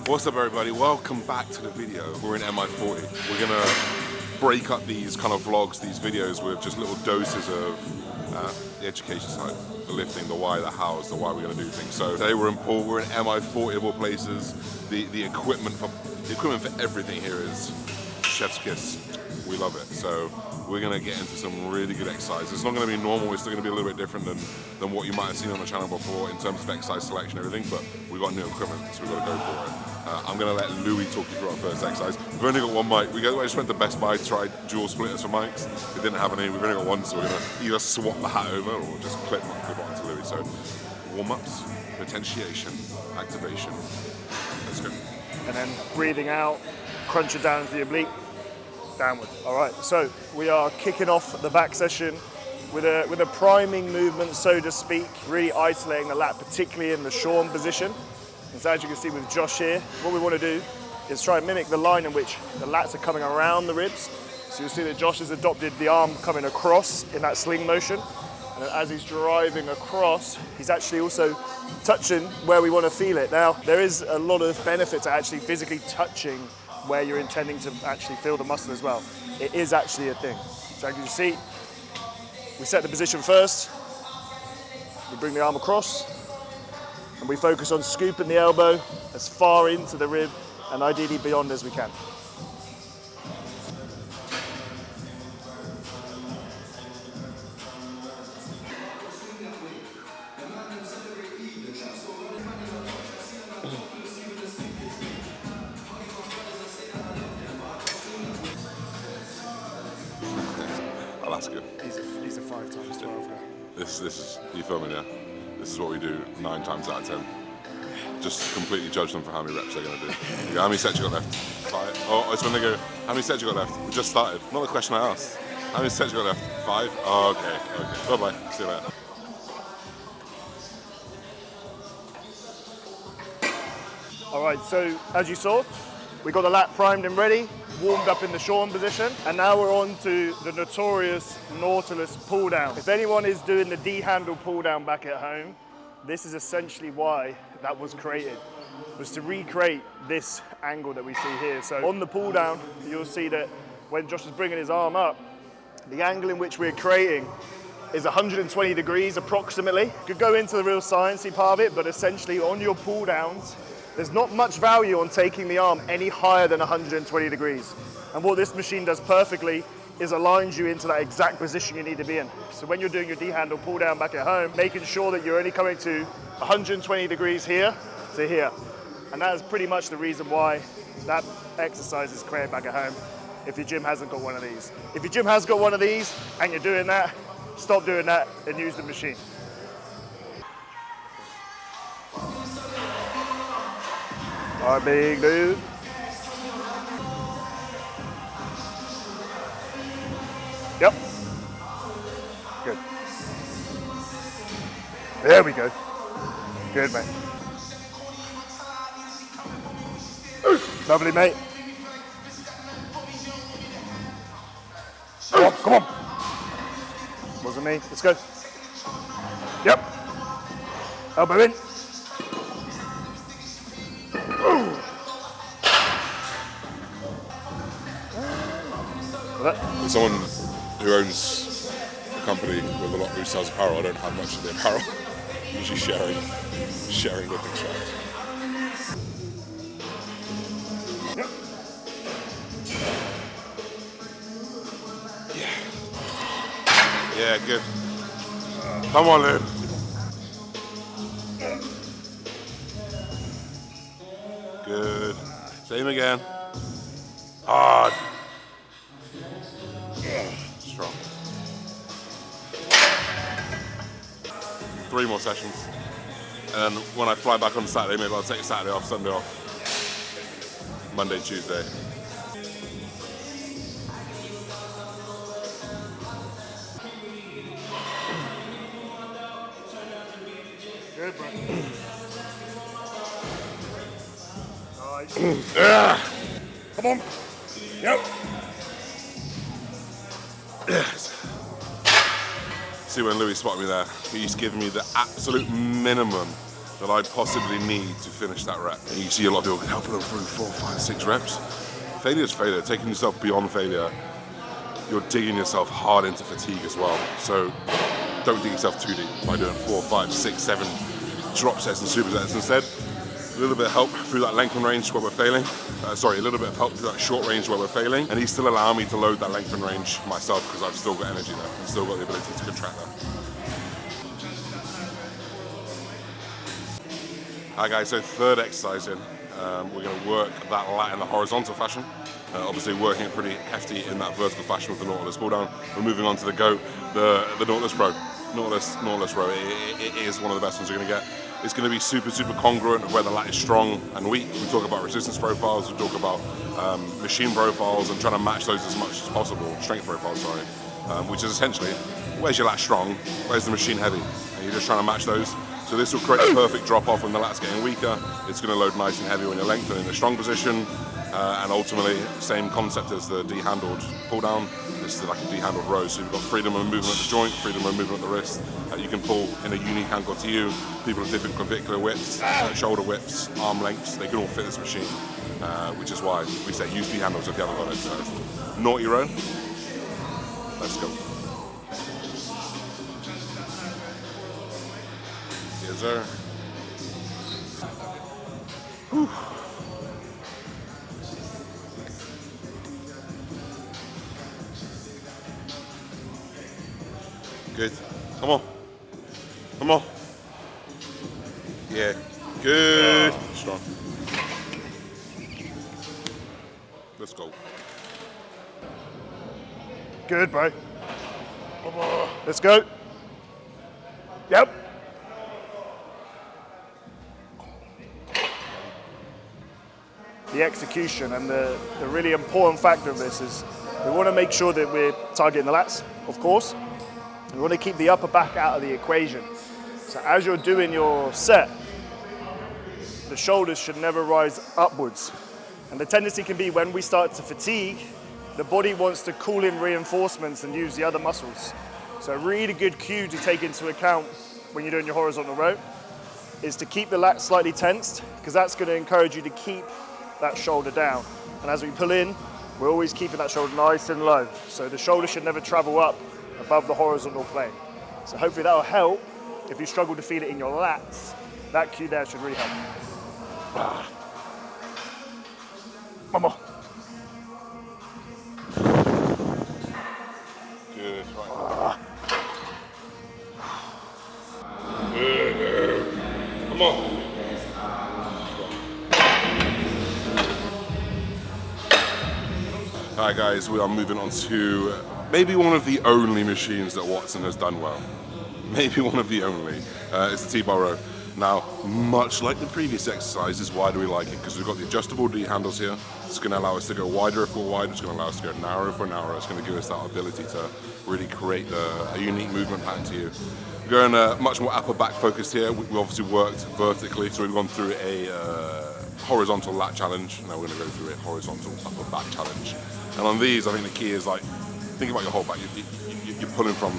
What's up everybody, welcome back to the video. We're in MI40. We're gonna break up these kind of vlogs, these videos with just little doses of the education side, the lifting, the why, the hows, the why we're gonna do things. So today we're in Poole, we're in MI40 of all places. The equipment for everything here is chef's kiss. We love it. So we're gonna get into some really good exercises. It's not gonna be normal, it's still gonna be a little bit different than what you might have seen on the channel before in terms of exercise selection and everything, but we've got new equipment, so we've got to go for it. I'm gonna let Louis talk you through our first exercise. We've only got one mic. We just went to Best Buy to try dual splitters for mics. We didn't have any, we've only got one, so we're gonna either swap the hat over or just clip onto Louis. So warm-ups, potentiation, activation. Let's go. And then breathing out, crunch it down into the oblique. Downward. All right, so we are kicking off the back session with a priming movement, so to speak, really isolating the lat, particularly in the shorn position. And so as you can see with Josh here, what we want to do is try and mimic the line in which the lats are coming around the ribs. So you'll see that Josh has adopted the arm coming across in that sling motion. And then as he's driving across, he's actually also touching where we want to feel it. Now, there is a lot of benefit to actually physically touching where you're intending to actually feel the muscle as well. It is actually a thing. So as you can see, we set the position first, we bring the arm across, and we focus on scooping the elbow as far into the rib and ideally beyond as we can. Oh, that's good. He's a 5 times 12 now. This is, you feel me, yeah? This is what we do 9 times out of 10. Just completely judge them for how many reps they're going to do. You go, how many sets you got left? 5. Oh, it's when they go, how many sets you got left? We just started. Not the question I asked. How many sets you got left? 5? Oh, okay. Bye-bye. See you later. All right, so as you saw, we got the lat primed and ready, warmed up in the shorn position, and now we're on to the notorious Nautilus pull down. If anyone is doing the D-handle pull down back at home, this is essentially why that was created, was to recreate this angle that we see here. So on the pull down, you'll see that when Josh is bringing his arm up, the angle in which we're creating is 120 degrees approximately. Could go into the real sciencey part of it, but essentially on your pull downs, there's not much value on taking the arm any higher than 120 degrees. And what this machine does perfectly is aligns you into that exact position you need to be in. So when you're doing your D-handle pull down back at home, making sure that you're only coming to 120 degrees here to here. And that is pretty much the reason why that exercise is created back at home if your gym hasn't got one of these. If your gym has got one of these and you're doing that, stop doing that and use the machine. All right, big dude. Yep. Good. There we go. Good, mate. Lovely, mate. Come on. Wasn't me. Let's go. Yep. Elbow in. As someone who owns a company with a lot who sells apparel, I don't have much of the apparel. Usually sharing lifting straps. Yep. Yeah, good. Come on, Lou. Good. Same again. Hard. Strong. 3 more sessions. And then when I fly back on Saturday, maybe I'll take Saturday off, Sunday off. Monday, Tuesday. Good, bro. Nice. Come on. Yep. Yes. See when Louis spotted me there, he's given me the absolute minimum that I possibly need to finish that rep. And you see a lot of people helping them through 4, 5, 6 reps. Failure is failure. Taking yourself beyond failure, you're digging yourself hard into fatigue as well. So don't dig yourself too deep by doing 4, 5, 6, 7 drop sets and supersets. Instead, a little bit of help through that length and range where we're failing. A little bit of help through that short range where we're failing. And he's still allowing me to load that length and range myself because I've still got energy there. I've still got the ability to contract there. Alright guys, so third exercise in, we're going to work that lat in the horizontal fashion. Obviously working it pretty hefty in that vertical fashion with the Nautilus pull down. We're moving on to the GOAT, the Nautilus Pro. Nautilus Pro, it is one of the best ones you're going to get. It's going to be super congruent of where the lat is strong and weak. We talk about resistance profiles, we talk about machine profiles and trying to match those as much as possible, strength profiles, sorry, which is essentially, where's your lat strong, where's the machine heavy? And you're just trying to match those. So this will create a perfect drop off when the lat's getting weaker. It's going to load nice and heavy when you're lengthening in a strong position. And ultimately, same concept as the D-handled pull down. This is like a D-handled row. So you've got freedom of movement at the joint, freedom of movement at the wrist. You can pull in a unique angle to you. People have different clavicular widths, shoulder widths, arm lengths. They can all fit this machine, which is why we say use D-handles if you haven't got it. So, naughty row. Let's go. Yes, sir. Whew. Good. Come on. Come on. Yeah. Good. Strong. Let's go. Good, bro. Let's go. Yep. The execution and the really important factor of this is we want to make sure that we're targeting the lats, of course. We want to keep the upper back out of the equation. So as you're doing your set, the shoulders should never rise upwards. And the tendency can be when we start to fatigue, the body wants to call in reinforcements and use the other muscles. So a really good cue to take into account when you're doing your horizontal row is to keep the lats slightly tensed, because that's going to encourage you to keep that shoulder down. And as we pull in, we're always keeping that shoulder nice and low. So the shoulder should never travel up above the horizontal plane. So hopefully that'll help if you struggle to feel it in your lats. That cue there should really help. Mama. Good, right. Good. Come on. Alright guys, we are moving on to maybe one of the only machines that Watson has done well. Maybe one of the only. It's the T-bar row. Now, much like the previous exercises, why do we like it? Because we've got the adjustable D handles here. It's going to allow us to go wider if we're wide. It's going to allow us to go narrower if we're narrow. It's going to give us that ability to really create a unique movement pattern to you. We're going much more upper back focused here. We obviously worked vertically, so we've gone through a horizontal lat challenge. Now we're going to go through a horizontal upper back challenge. And on these, I think the key is like, think about your whole back. You're pulling from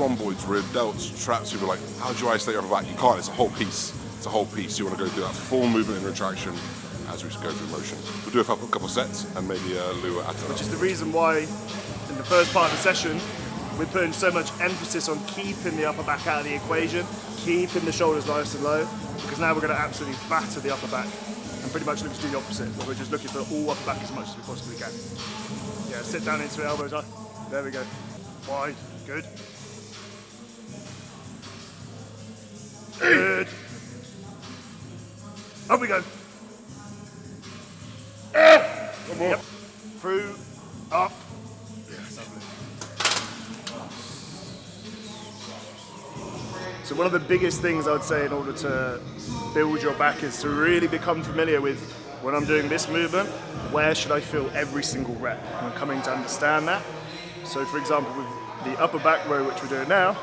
rhomboids, rib, delts, traps. You're like, how do I stay upper back? You can't, it's a whole piece. It's a whole piece. You want to go through that full movement and retraction as we go through motion. We'll do a couple sets and maybe lure at it. Which is the reason why in the first part of the session, we're putting so much emphasis on keeping the upper back out of the equation, keeping the shoulders nice and low, because now we're going to absolutely batter the upper back and pretty much look to do the opposite, where we're just looking for all upper back as much as we possibly can. Yeah, sit down into it, elbows up. There we go. Wide, good. Good. Up we go. Come on. Yep. Through, up. So one of the biggest things I would say in order to build your back is to really become familiar with, when I'm doing this movement, where should I feel every single rep? I'm coming to understand that. So for example, with the upper back row, which we're doing now,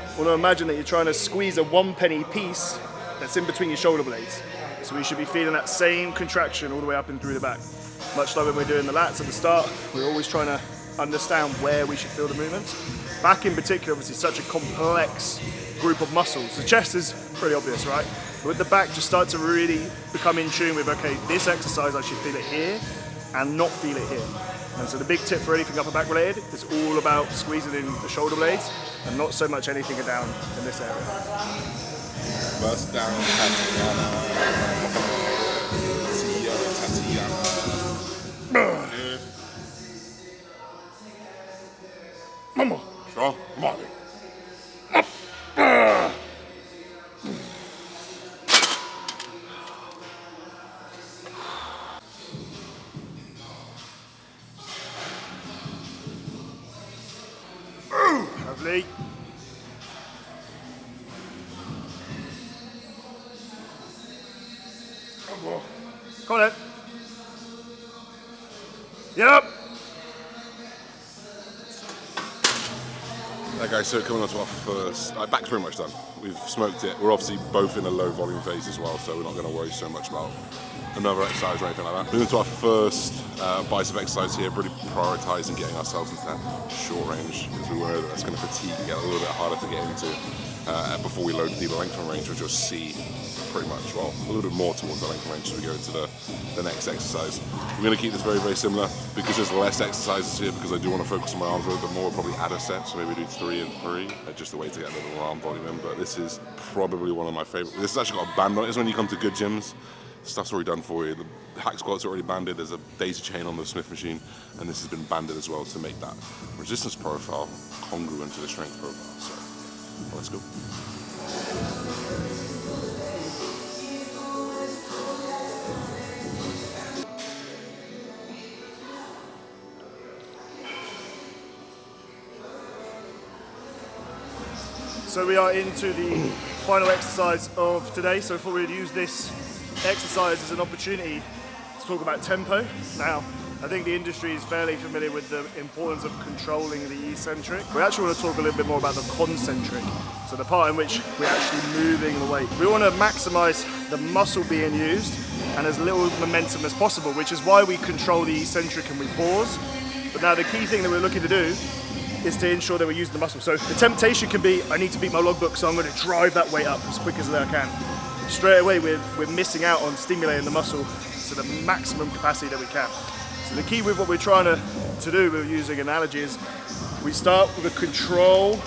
I want to imagine that you're trying to squeeze a 1-penny piece that's in between your shoulder blades. So we should be feeling that same contraction all the way up and through the back. Much like when we're doing the lats at the start, we're always trying to understand where we should feel the movements. Back in particular, obviously, such a complex group of muscles. The chest is pretty obvious, right? With the back, just start to really become in tune with, okay, this exercise I should feel it here and not feel it here. And so the big tip for anything upper back related is all about squeezing in the shoulder blades and not so much anything down in this area. Bust down, Tatiana. Mama. Sure, come on. Lovely. Come on then. Yep. Okay, so coming on to our first, back's pretty much done. We've smoked it. We're obviously both in a low volume phase as well, so we're not going to worry so much about another exercise or anything like that. Moving to our first bicep exercise here, really prioritising getting ourselves into that short range, because we know that that's going to fatigue and get a little bit harder to get into before we load the lengthen range, which you'll see pretty much, well, a little bit more towards the length range as we go into the next exercise. We're going to keep this very, very similar because there's less exercises here, because I do want to focus on my arms a little bit more. We'll probably add a set, so maybe do 3 and 3, just a way to get a little more arm volume in. But this is probably one of my favorite. This has actually got a band on it. It's when you come to good gyms, stuff's already done for you. The hack squats are already banded. There's a daisy chain on the Smith machine, and this has been banded as well to make that resistance profile congruent to the strength profile. So, well, let's go. So we are into the final exercise of today. So I thought we'd use this exercise as an opportunity to talk about tempo. Now, I think the industry is fairly familiar with the importance of controlling the eccentric. We actually want to talk a little bit more about the concentric, so the part in which we're actually moving the weight. We want to maximize the muscle being used and as little momentum as possible, which is why we control the eccentric and we pause. But now the key thing that we're looking to do is to ensure that we're using the muscle. So the temptation can be, I need to beat my logbook, so I'm going to drive that weight up as quick as I can. Straight away, we're missing out on stimulating the muscle to the maximum capacity that we can. So the key with what we're trying to do, we're using analogy, is we start with a control,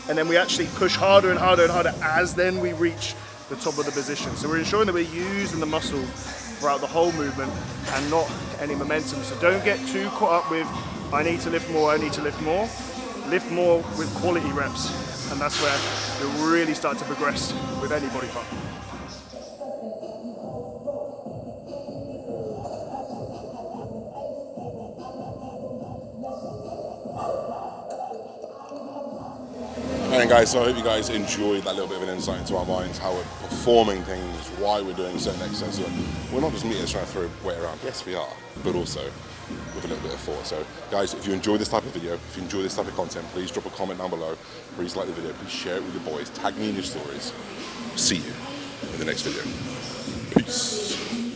and then we actually push harder and harder and harder as then we reach the top of the position. So we're ensuring that we're using the muscle throughout the whole movement and not any momentum. So don't get too caught up with, I need to lift more, I need to lift more. Lift more with quality reps, and that's where you'll really start to progress with any body part. And guys, so I hope you guys enjoyed that little bit of an insight into our minds, how we're performing things, why we're doing certain exercises. We're not just meters trying to throw weight around. Yes, we are, but also with a little bit of thought. So guys, if you enjoy this type of video, if you enjoy this type of content, please drop a comment down below. Please like the video, please share it with your boys, tag me in your stories. See you in the next video. Peace.